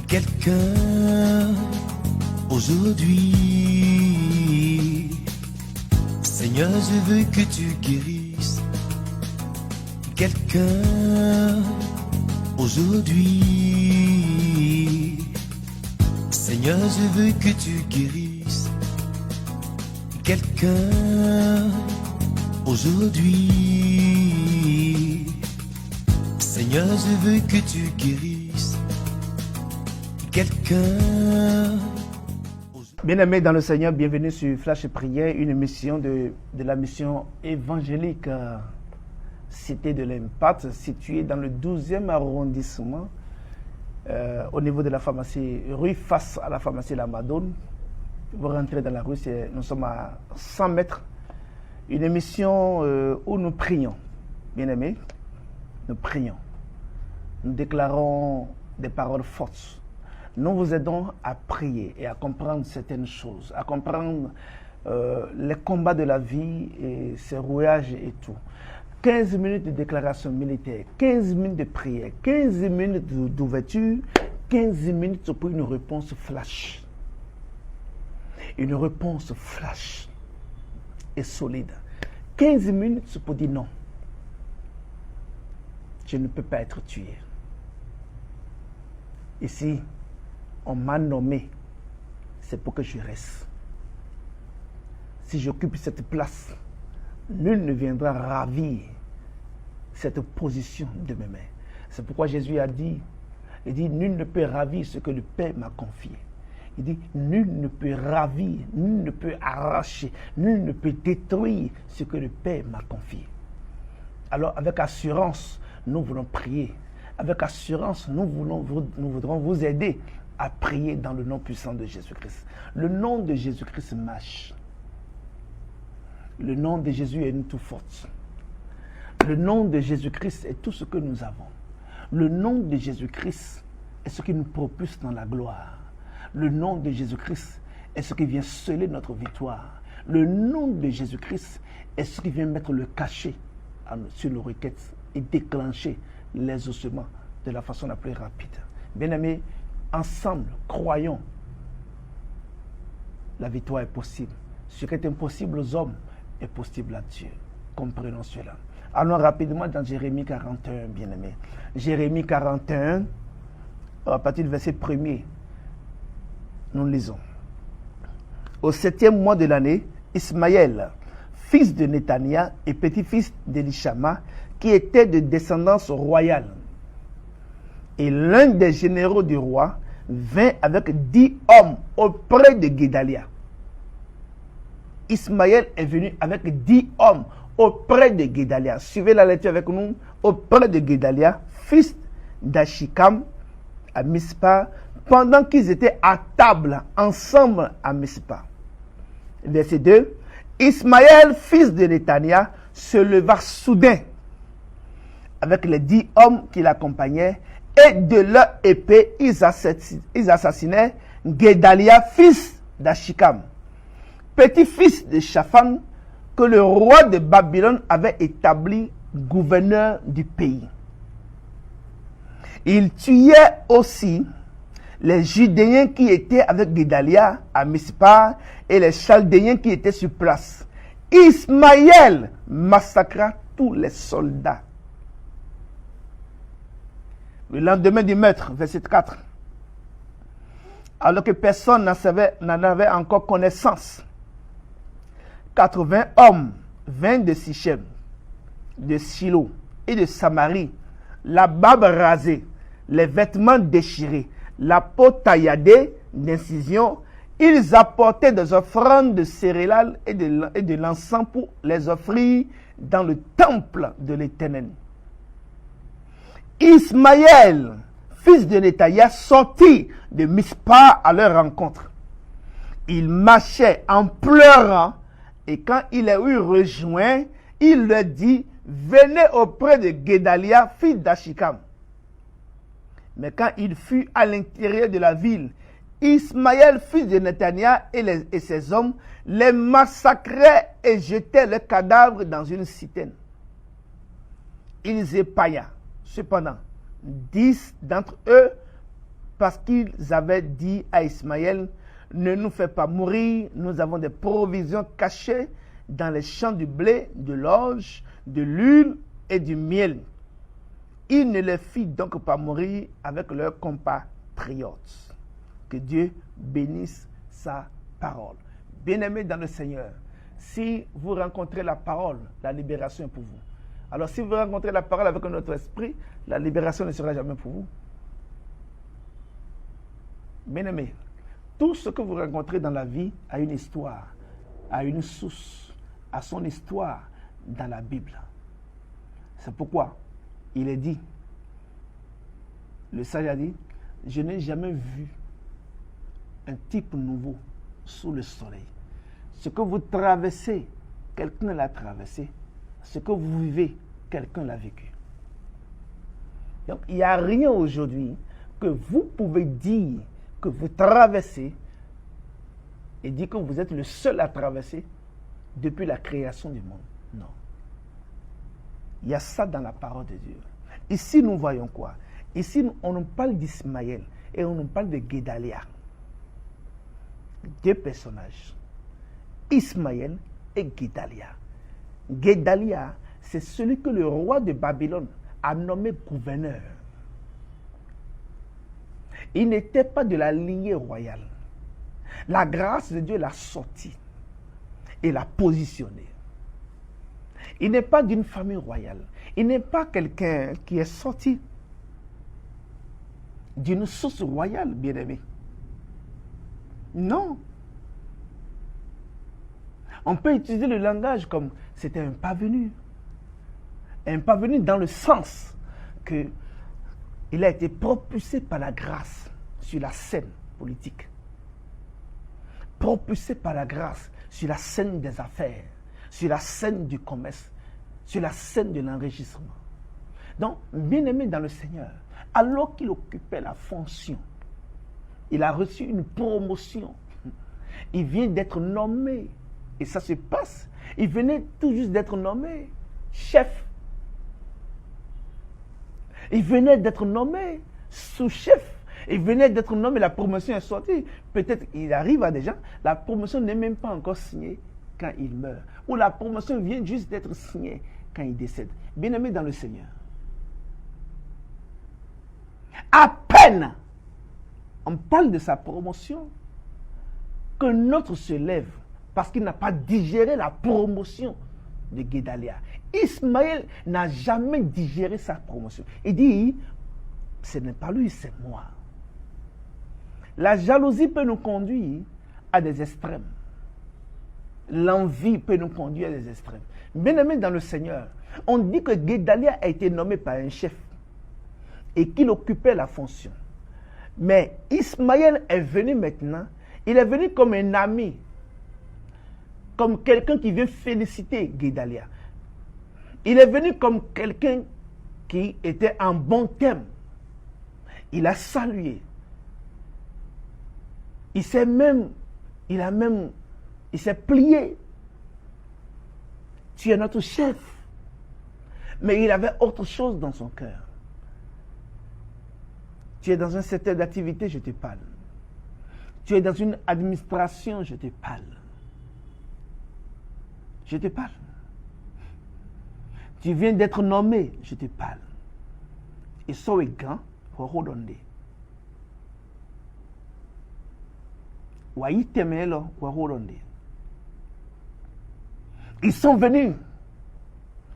quelqu'un aujourd'hui. Seigneur, je veux que tu guérisses quelqu'un aujourd'hui. Seigneur, je veux que tu guérisses quelqu'un aujourd'hui. Seigneur, je veux que tu guérisses quelqu'un. Bien-aimés dans le Seigneur, bienvenue sur Flash Prière, une émission de la mission évangélique Cité de l'Impact, située dans le 12e arrondissement, au niveau de la pharmacie rue, face à la pharmacie La Madone. Vous rentrez dans la rue, nous sommes à 100 mètres. Une émission où nous prions. Bien-aimés, nous prions. Nous déclarons des paroles fortes. Nous vous aidons à prier et à comprendre certaines choses, à comprendre les combats de la vie et ses rouages et tout. 15 minutes de déclaration militaire, 15 minutes de prière, 15 minutes d'ouverture, 15 minutes pour une réponse flash. Une réponse flash et solide. 15 minutes pour dire non. Je ne peux pas être tué. Ici, on m'a nommé, c'est pour que je reste. Si j'occupe cette place, nul ne viendra ravir cette position de mes mains. C'est pourquoi Jésus a dit, il dit, nul ne peut ravir ce que le Père m'a confié. Il dit, nul ne peut ravir, nul ne peut arracher, nul ne peut détruire ce que le Père m'a confié. Alors, avec assurance, nous voulons prier. Avec assurance, nous voudrons vous aider à prier dans le nom puissant de Jésus-Christ. Le nom de Jésus-Christ marche. Le nom de Jésus est une tout forte. Le nom de Jésus-Christ est tout ce que nous avons. Le nom de Jésus-Christ est ce qui nous propulse dans la gloire. Le nom de Jésus-Christ est ce qui vient sceller notre victoire. Le nom de Jésus-Christ est ce qui vient mettre le cachet sur nos requêtes et déclencher les ossements de la façon la plus rapide. Bien-aimés, ensemble, croyons, la victoire est possible. Ce qui est impossible aux hommes est possible à Dieu. Comprenons cela. Allons rapidement dans Jérémie 41, bien-aimés. Jérémie 41, à partir du verset 1er, nous lisons. Au 7e mois de l'année, Ismaël, fils de Néthania et petit-fils d'Élishama, qui était de descendance royale, et l'un des généraux du roi vint avec 10 hommes auprès de Guédalia. Ismaël est venu avec 10 hommes auprès de Guédalia. Suivez la lecture avec nous. Auprès de Guédalia, fils d'Achikam, à Mispa, pendant qu'ils étaient à table ensemble à Mispa. Verset 2. Ismaël, fils de Néthania, se leva soudain avec les 10 hommes qui l'accompagnaient, et de leur épée, ils assassinèrent Guédalia, fils d'Achikam, petit-fils de Shaphan, que le roi de Babylone avait établi gouverneur du pays. Ils tuaient aussi les Judéens qui étaient avec Guédalia à Mispa et les Chaldéens qui étaient sur place. Ismaël massacra tous les soldats. Le lendemain du meurtre, verset 4, alors que personne n'en avait encore connaissance, 80 hommes, 20 de Sichem, de Silo et de Samarie, la barbe rasée, les vêtements déchirés, la peau tailladée d'incision, ils apportaient des offrandes de céréales et de l'encens pour les offrir dans le temple de l'Éternel. Ismaël, fils de Néthania, sortit de Mispa à leur rencontre. Il marchait en pleurant, et quand il les eut rejoints, il leur dit, venez auprès de Guédalia, fils d'Achikam. Mais quand il fut à l'intérieur de la ville, Ismaël, fils de Néthania, et ses hommes les massacraient et jetaient leurs cadavres dans une citerne. Ils épaillèrent cependant 10 d'entre eux parce qu'ils avaient dit à Ismaël, ne nous fais pas mourir, nous avons des provisions cachées dans les champs du blé, de l'orge, de l'huile et du miel. Il ne les fit donc pas mourir avec leurs compatriotes. Que Dieu bénisse sa parole. Bien-aimés dans le Seigneur, si vous rencontrez la parole, la libération est pour vous. Alors si vous rencontrez la parole avec notre esprit, la libération ne sera jamais pour vous. Bien-aimés, tout ce que vous rencontrez dans la vie a une histoire, a une source, a son histoire dans la Bible. C'est pourquoi il est dit, le sage a dit, je n'ai jamais vu un type nouveau sous le soleil. Ce que vous traversez, quelqu'un l'a traversé. Ce que vous vivez, quelqu'un l'a vécu. Donc, il n'y a rien aujourd'hui que vous pouvez dire que vous traversez et dire que vous êtes le seul à traverser depuis la création du monde. Non. Il y a ça dans la parole de Dieu. Ici, nous voyons quoi? Ici, on nous parle d'Ismaël et on nous parle de Guédalia. Deux personnages. Ismaël et Guédalia. Guédalia, c'est celui que le roi de Babylone a nommé gouverneur. Il n'était pas de la lignée royale. La grâce de Dieu l'a sorti et l'a positionné. Il n'est pas d'une famille royale. Il n'est pas quelqu'un qui est sorti d'une source royale, bien-aimé. Non. On peut utiliser le langage comme c'était un parvenu. Un parvenu dans le sens que il a été propulsé par la grâce sur la scène politique. Propulsé par la grâce sur la scène des affaires, sur la scène du commerce, sur la scène de l'enrichissement. Donc, bien-aimé dans le Seigneur, alors qu'il occupait la fonction, il a reçu une promotion. Il vient d'être nommé. Et ça se passe. Il venait tout juste d'être nommé chef. Il venait d'être nommé sous-chef. Il venait d'être nommé, la promotion est sortie. Peut-être il arrive à des gens, la promotion n'est même pas encore signée quand il meurt. Ou la promotion vient juste d'être signée quand il décède. Bien-aimé dans le Seigneur. À peine on parle de sa promotion que notre se lève parce qu'il n'a pas digéré la promotion de Guédalia. Ismaël n'a jamais digéré sa promotion. Il dit, ce n'est pas lui, c'est moi. La jalousie peut nous conduire à des extrêmes. L'envie peut nous conduire à des extrêmes. Bien-aimé dans le Seigneur, on dit que Guédalia a été nommé par un chef et qu'il occupait la fonction. Mais Ismaël est venu maintenant, il est venu comme un ami, comme quelqu'un qui vient féliciter Guédalia. Il est venu comme quelqu'un qui était en bon terme. Il a salué. Il s'est plié. Tu es notre chef. Mais il avait autre chose dans son cœur. Tu es dans un secteur d'activité, je te parle. Tu es dans une administration, je te parle. Je te parle. Tu viens d'être nommé, je te parle. Et so est grand, wahodonde. Waï temelo, wahodonde. Ils sont venus.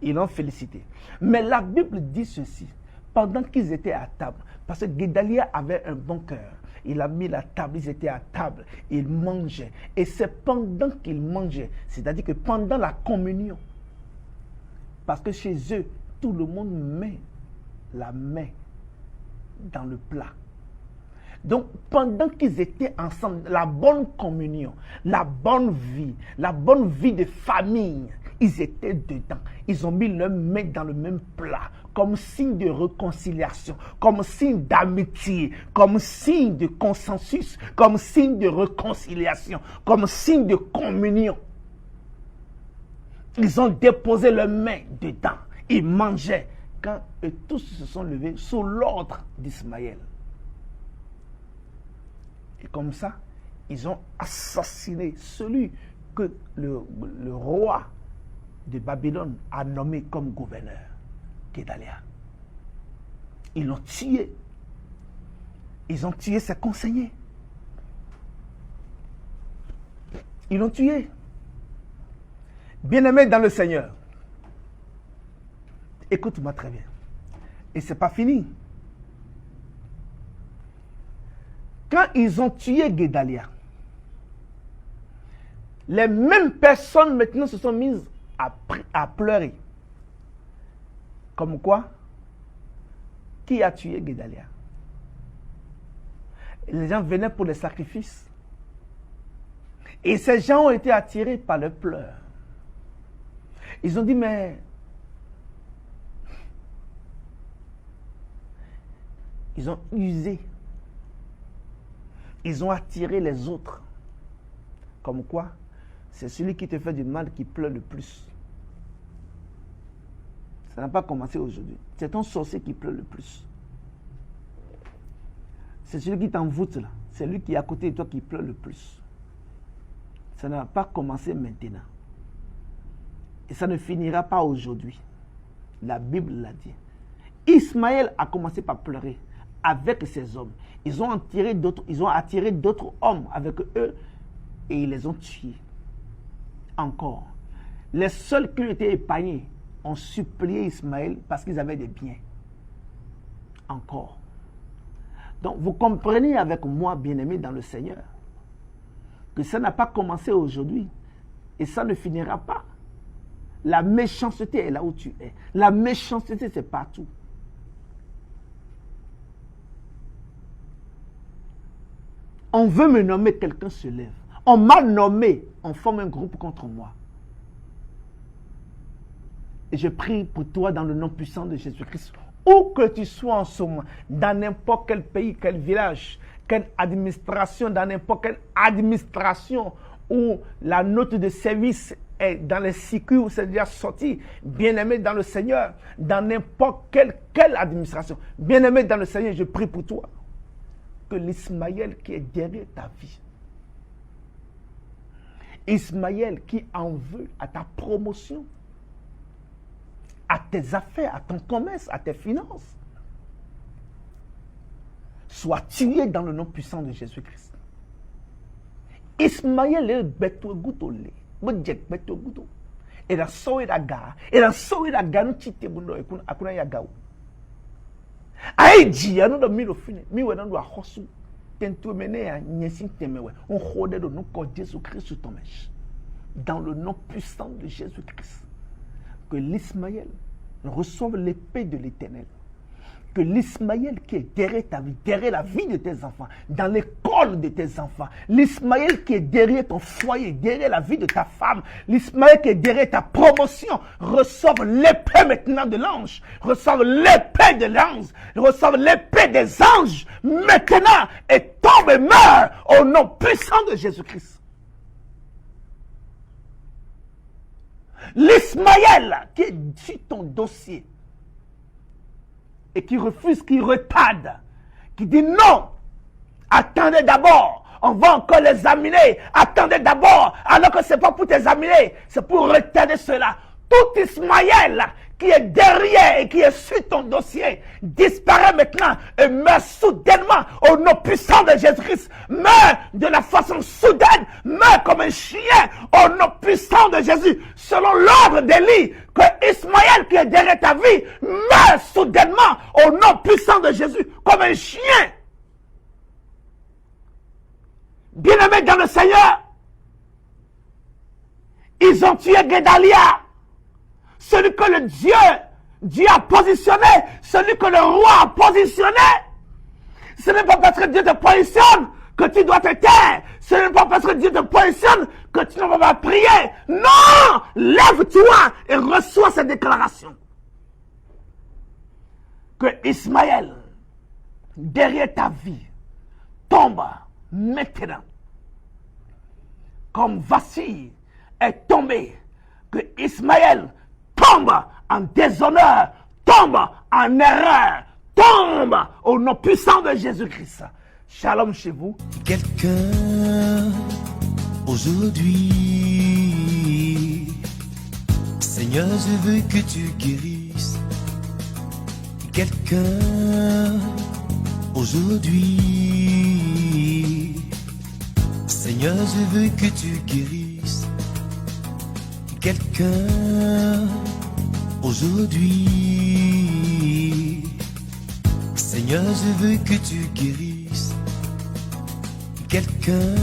Ils l'ont félicité. Mais la Bible dit ceci. Pendant qu'ils étaient à table, parce que Guédalia avait un bon cœur. Il a mis la table, ils étaient à table, ils mangeaient. Et c'est pendant qu'ils mangeaient, c'est-à-dire que pendant la communion, parce que chez eux, tout le monde met la main dans le plat. Donc, pendant qu'ils étaient ensemble, la bonne communion, la bonne vie de famille, ils étaient dedans. Ils ont mis leurs mains dans le même plat, comme signe de réconciliation, comme signe d'amitié, comme signe de consensus, comme signe de réconciliation, comme signe de communion. Ils ont déposé leurs mains dedans. Ils mangeaient quand tous se sont levés sous l'ordre d'Ismaël. Et comme ça, ils ont assassiné celui que le roi de Babylone a nommé comme gouverneur, Guédalia. Ils l'ont tué. Ils ont tué ses conseillers. Ils l'ont tué. Bien-aimé dans le Seigneur, écoute-moi très bien. Et ce n'est pas fini. Quand ils ont tué Guédalia, les mêmes personnes maintenant se sont mises à pleurer. Comme quoi? Qui a tué Guédalia? Les gens venaient pour les sacrifices. Et ces gens ont été attirés par leurs pleurs. Ils ont dit, mais... Ils ont usé. Ils ont attiré les autres. Comme quoi? C'est celui qui te fait du mal qui pleure le plus. Ça n'a pas commencé aujourd'hui. C'est ton sorcier qui pleure le plus. C'est celui qui t'envoûte là. C'est lui qui est à côté de toi qui pleure le plus. Ça n'a pas commencé maintenant. Et ça ne finira pas aujourd'hui. La Bible l'a dit. Ismaël a commencé par pleurer avec ses hommes. Ils ont attiré d'autres hommes avec eux et ils les ont tués. Encore. Les seuls qui ont été épargnés ont supplié Ismaël parce qu'ils avaient des biens. Encore. Donc vous comprenez avec moi, bien-aimés dans le Seigneur, que ça n'a pas commencé aujourd'hui et ça ne finira pas. La méchanceté est là où tu es. La méchanceté, c'est partout. On veut me nommer, quelqu'un se lève. On m'a nommé, on forme un groupe contre moi. Et je prie pour toi dans le nom puissant de Jésus-Christ. Où que tu sois en ce moment, dans n'importe quel pays, quel village, quelle administration, dans n'importe quelle administration où la note de service est dans les circuits où c'est déjà sorti, bien-aimé dans le Seigneur, dans n'importe quelle administration, bien-aimé dans le Seigneur, je prie pour toi que l'Ismaël qui est derrière ta vie, Ismaël qui en veut à ta promotion, à tes affaires, à ton commerce, à tes finances, soit tué dans le nom puissant de Jésus-Christ. Ismaël est beto gutole, budget beto guto. Et la soe da ga, no chite bundo akuna ya gawo. Ai ji anu do mi lo fine, mi we na do ahosu. Tento mene ya nyesin temewe. On khode do no ko Jésus-Christ tomèche. Dans le nom puissant de Jésus-Christ. Que l'Ismaël reçoive l'épée de l'Éternel. Que l'Ismaël qui est derrière ta vie, derrière la vie de tes enfants, dans l'école de tes enfants, l'Ismaël qui est derrière ton foyer, derrière la vie de ta femme, l'Ismaël qui est derrière ta promotion, reçoive l'épée maintenant de l'ange, reçoive l'épée de l'ange, reçoive l'épée des anges maintenant et tombe et meurt au nom puissant de Jésus-Christ. L'Ismaël qui est sur ton dossier et qui refuse, qui retarde, qui dit non, attendez d'abord, on va encore l'examiner, attendez d'abord, alors que ce n'est pas pour t'examiner, c'est pour retarder cela. Tout Ismaël qui est derrière et qui est sur ton dossier disparaît maintenant et meurt soudainement au nom puissant de Jésus-Christ. Meurt de la façon soudaine, meurt comme un chien au nom puissant de Jésus. Selon l'ordre d'Élie, que Ismaël qui est derrière ta vie meurt soudainement au nom puissant de Jésus comme un chien. Bien-aimés dans le Seigneur, ils ont tué Guédalia. Celui que le Dieu a positionné, celui que le roi a positionné. Ce n'est pas parce que Dieu te positionne que tu dois te taire. Ce n'est pas parce que Dieu te positionne que tu ne vas pas prier. Non! Lève-toi et reçois cette déclaration. Que Ismaël, derrière ta vie, tombe maintenant. Comme Vassi est tombé. Que Ismaël tombe en déshonneur, tombe en erreur, tombe au nom puissant de Jésus-Christ. Shalom chez vous. Quelqu'un aujourd'hui. Seigneur, je veux que tu guérisses quelqu'un aujourd'hui. Seigneur, je veux que tu guérisses quelqu'un aujourd'hui. Seigneur, je veux que tu guérisses quelqu'un